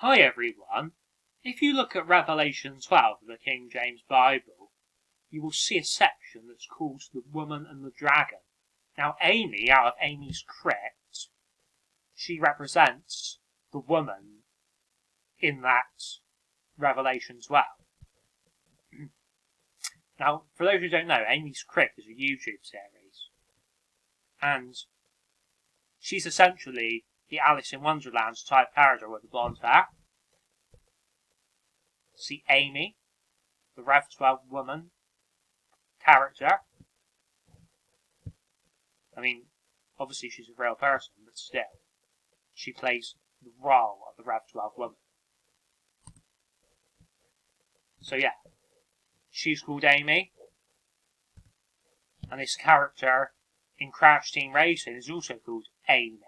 Hi everyone. If you look at Revelation 12 of the King James Bible, you will see a section that's called The Woman and the Dragon. Now Amy, out of Amy's Crypt, she represents the woman in that Revelation 12. Now, for those who don't know, Amy's Crypt is a YouTube series. And she's essentially the Alice in Wonderland type character with the blonde hair. See Amy, the Rev 12 woman character. I mean, obviously she's a real person, but still, she plays the role of the Rev 12 woman. So yeah, she's called Amy, and this character in Crash Team Racing is also called Amy.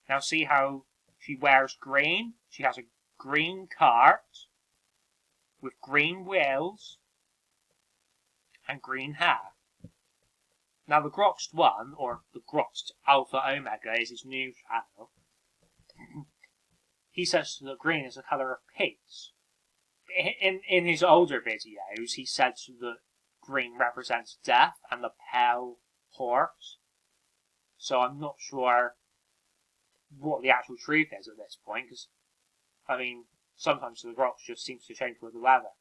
Now see how she wears green? She has a green cart with green wheels and green hair. Now the Groxt 1, or the Groxt Alpha Omega, is his new channel. He says that green is the colour of peace. In his older videos, he said that green represents death and the pale horse. So I'm not sure what the actual truth is at this point, because, I mean, sometimes the Grox just seems to change with the weather.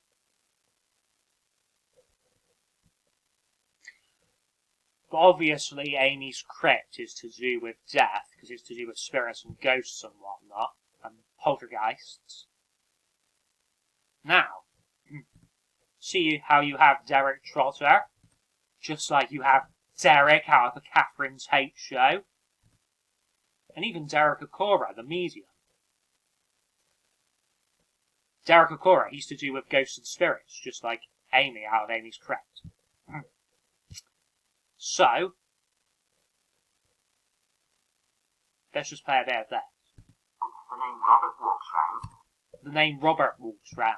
But obviously Amy's Crypt is to do with death, because it's to do with spirits and ghosts and whatnot, and poltergeists. Now, see how you have Derek Trotter, just like you have Derek out of the Catherine Tate show, and even Derek Akora, the medium. Derek Akora, he's to do with ghosts and spirits, just like Amy out of Amy's Crypt. So, let's just play a bit of that. The name Robert walks round. The name Robert walks round.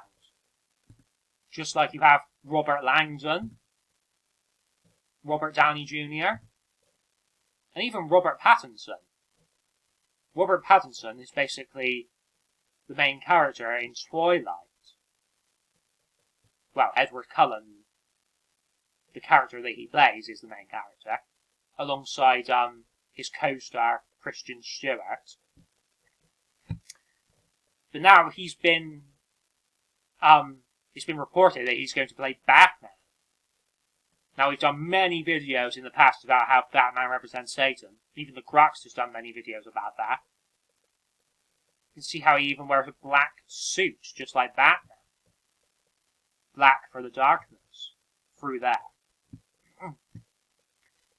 Just like you have Robert Langdon, Robert Downey Jr., and even Robert Pattinson. Robert Pattinson is basically the main character in Twilight. Well, Edward Cullen, the character that he plays, is the main character, alongside his co-star Christian Stewart. But now it's been reported that he's going to play Batman. Now, we've done many videos in the past about how Batman represents Satan. Even the Grux has done many videos about that. You can see how he even wears a black suit, just like Batman. Black for the darkness. Through there.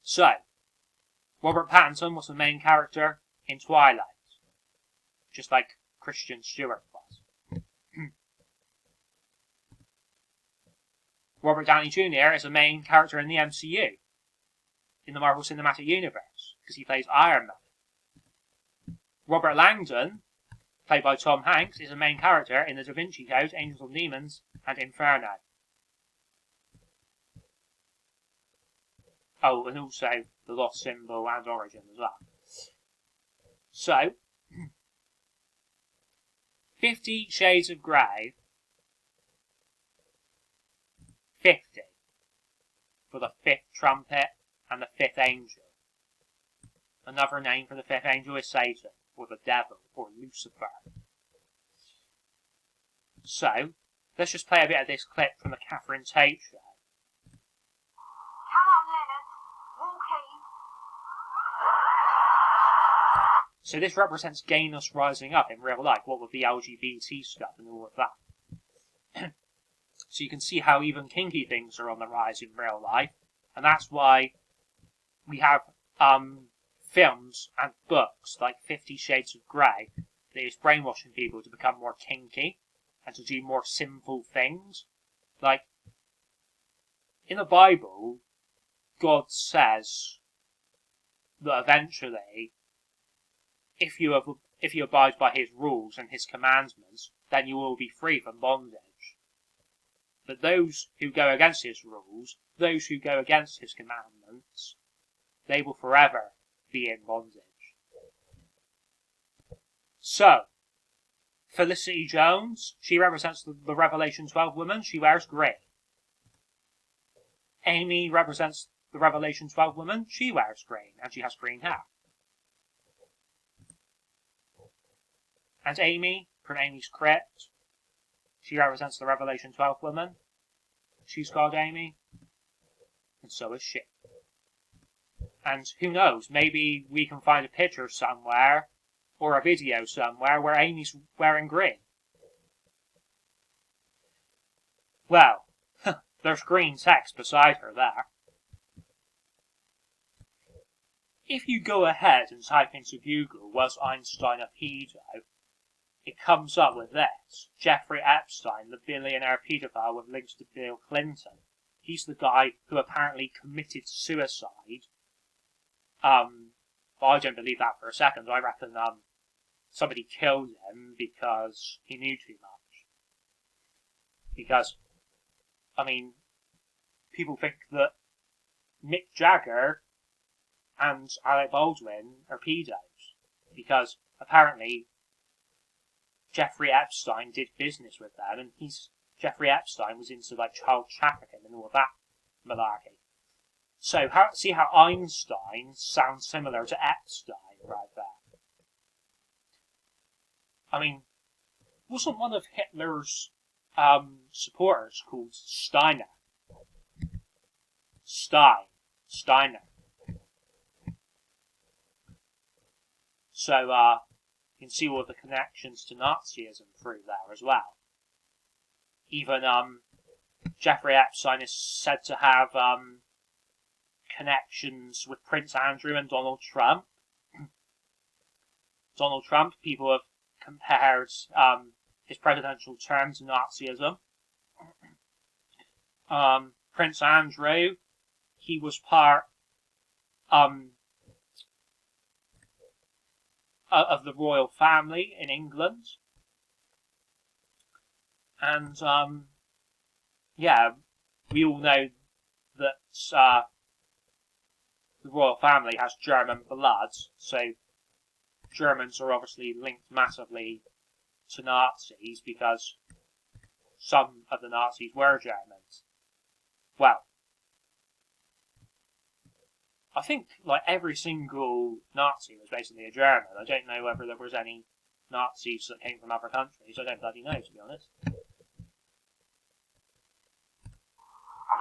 So, Robert Pattinson was the main character in Twilight. Just like Christian Stewart was. Robert Downey Jr. is the main character in the MCU, in the Marvel Cinematic Universe, because he plays Iron Man. Robert Langdon, played by Tom Hanks, is the main character in the Da Vinci Code, Angels and Demons, and Inferno. Oh, and also The Lost Symbol and Origin as well. So, 50 Shades of Grey. 50 for the fifth trumpet and the fifth angel. Another name for the fifth angel is Satan, or the devil, or Lucifer. So, let's just play a bit of this clip from the Catherine Tate show. Come on, Leonard. Walk in. So this represents gayness rising up in real life, what with the LGBT stuff and all of that. So you can see how even kinky things are on the rise in real life. And that's why we have films and books like 50 Shades of Grey that is brainwashing people to become more kinky and to do more sinful things. Like, in the Bible, God says that eventually, if you abide by his rules and his commandments, then you will be free from bondage. But those who go against his rules, those who go against his commandments, they will forever be in bondage. So, Felicity Jones, she represents the Revelation 12 woman. She wears grey. Amy represents the Revelation 12 woman. She wears green, and she has green hair. And Amy, from Amy's Crypt, she represents the Revelation 12 woman. She's called Amy. And so is she. And who knows, maybe we can find a picture somewhere, or a video somewhere, where Amy's wearing green. Well, there's green text beside her there. If you go ahead and type into Google, was Einstein a pedo? It comes up with this. Jeffrey Epstein, the billionaire pedophile with links to Bill Clinton. He's the guy who apparently committed suicide. But I don't believe that for a second. I reckon, somebody killed him because he knew too much. Because, I mean, people think that Mick Jagger and Alec Baldwin are pedos. Because, apparently, Jeffrey Epstein did business with them, and Jeffrey Epstein was into, like, child trafficking and all of that malarkey. So, see how Einstein sounds similar to Epstein right there? I mean, wasn't one of Hitler's supporters called Steiner? Steiner. So, you can see all the connections to Nazism through there as well. Even, Jeffrey Epstein is said to have, connections with Prince Andrew and Donald Trump. Donald Trump, people have compared, his presidential term to Nazism. Prince Andrew, he was part, of the royal family in England. And, yeah, we all know that, the royal family has German blood, so Germans are obviously linked massively to Nazis because some of the Nazis were Germans. Well, I think like every single Nazi was basically a German. I don't know whether there was any Nazis that came from other countries. I don't bloody know, to be honest. And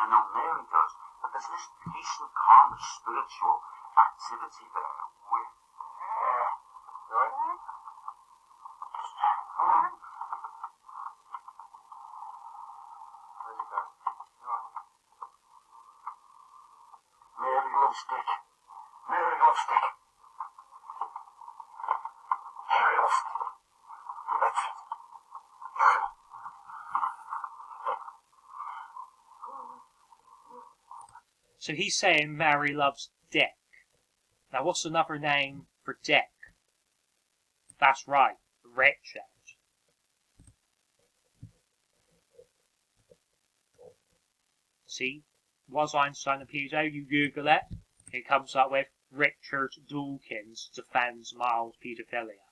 I know Mary does, but there's this decent kind of spiritual activity there with... Right? There you go. Mary loves Dick. Mary loves Dick. Mary loves Dick. That's it. So he's saying Mary loves Dick. Now what's another name for Dick? That's right, Richard. See? Was Einstein a pedo? You Google it. It comes up with Richard Dawkins defends mild paedophilia.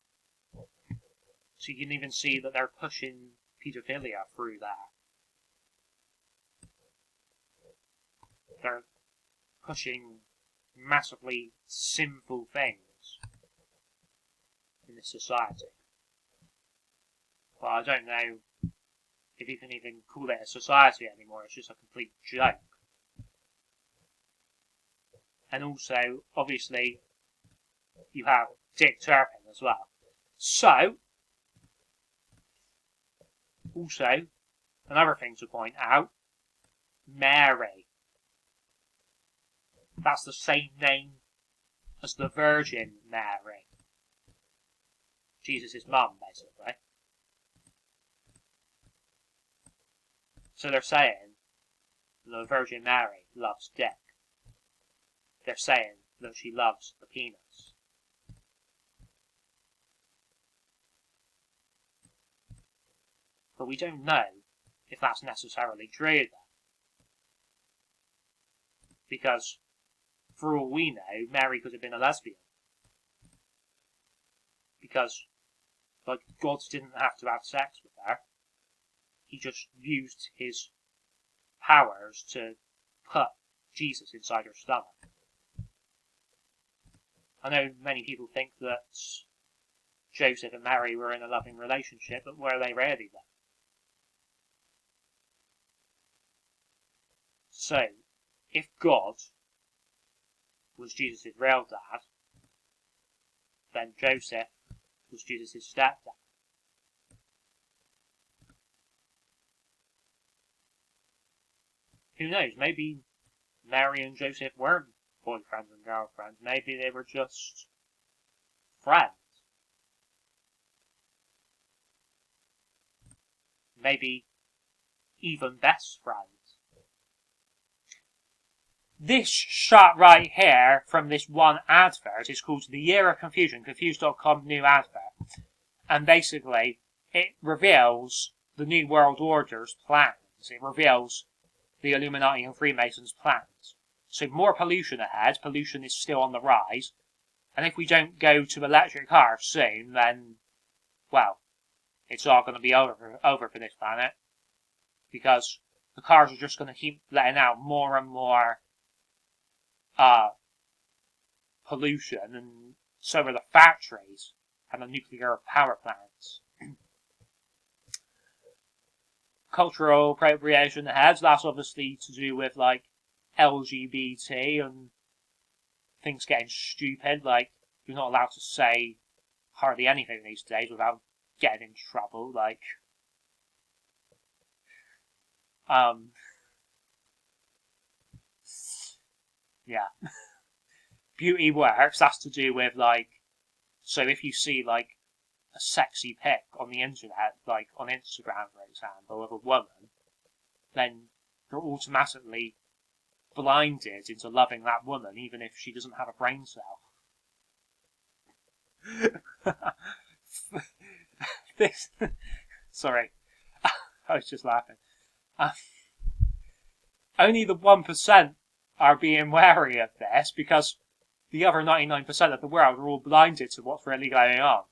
So you can even see that they're pushing paedophilia through there. They're pushing massively sinful things in this society. Well, I don't know if you can even call it a society anymore. It's just a complete joke. And also, obviously, you have Dick Turpin as well. So, also, another thing to point out, Mary. That's the same name as the Virgin Mary. Jesus' mum, basically. So they're saying the Virgin Mary loves Dick. They're saying that she loves the penis. But we don't know if that's necessarily true then. Because, for all we know, Mary could have been a lesbian. Because Like, God didn't have to have sex with her. He just used his powers to put Jesus inside her stomach. I know many people think that Joseph and Mary were in a loving relationship, but were they really then? So, if God was Jesus' real dad, then Joseph was Jesus' stepdad. Who knows? Maybe Mary and Joseph weren't boyfriends and girlfriends. Maybe they were just friends. Maybe even best friends. This shot right here from this one advert is called The Year of Confusion, Confused.com new advert. And basically, it reveals the New World Order's plans. It reveals the Illuminati and Freemasons' plans. So more pollution ahead. Pollution is still on the rise. And if we don't go to electric cars soon, then, well, it's all going to be over for this planet. Because the cars are just going to keep letting out more and more pollution, and so are the factories and the nuclear power plants. Cultural appropriation ahead. That's obviously to do with, like, LGBT and things getting stupid. Like, you're not allowed to say hardly anything these days without getting in trouble. Like, yeah. Beauty works. That's to do with, like, so if you see, like, a sexy pic on the internet, like on Instagram, for example, of a woman, then you're automatically blinded into loving that woman, even if she doesn't have a brain cell. This, sorry, I was just laughing. Only the 1% are being wary of this, because the other 99% of the world are all blinded to what's really going on.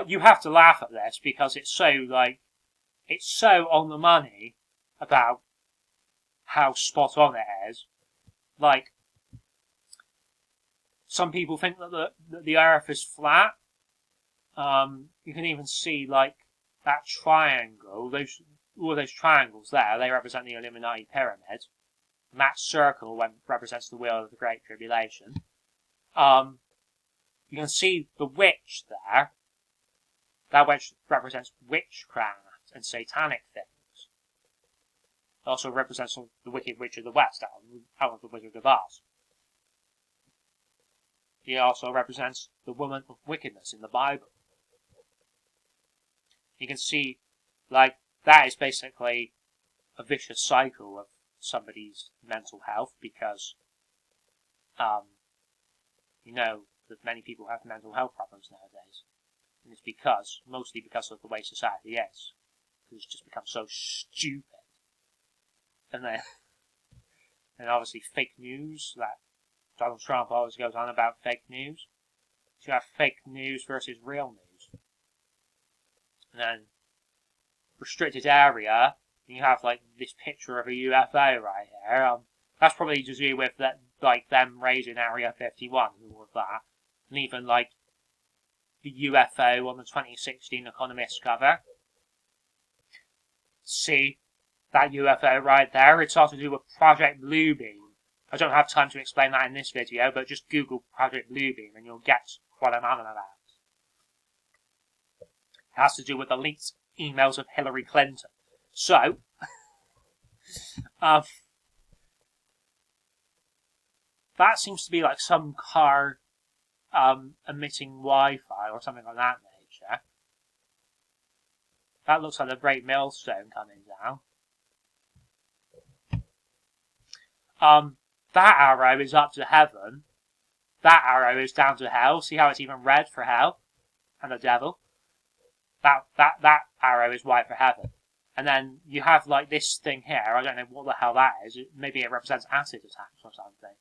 You have to laugh at this because it's so on the money about how spot on it is. Like, some people think that the Earth is flat. You can even see, like, that triangle, all those triangles there, they represent the Illuminati pyramid. And that circle represents the wheel of the Great Tribulation. You can see the witch there. That witch represents witchcraft and satanic things. It also represents the Wicked Witch of the West out of the Wizard of Oz. He also represents the woman of wickedness in the Bible. You can see, like, that is basically a vicious cycle of somebody's mental health, because, you know, that many people have mental health problems nowadays. And it's mostly because of the way society is. Because it's just become so stupid. And then, and obviously fake news, that Donald Trump always goes on about fake news. So you have fake news versus real news. And then, restricted area, you have, like, this picture of a UFO right here. That's probably to do with that, like, them raising Area 51 and all of that. And even, like, the UFO on the 2016 Economist cover. See, that UFO right there, it's all to do with Project Bluebeam. I don't have time to explain that in this video, but just Google Project Bluebeam and you'll get what I'm on about. It has to do with the leaked emails of Hillary Clinton. So, that seems to be like some car emitting Wi-Fi or something like that nature. That looks like a great millstone coming down. That arrow is up to heaven. That arrow is down to hell. See how it's even red for hell and the devil? That arrow is white for heaven. And then you have, like, this thing here. I don't know what the hell that is. Maybe it represents acid attacks or something.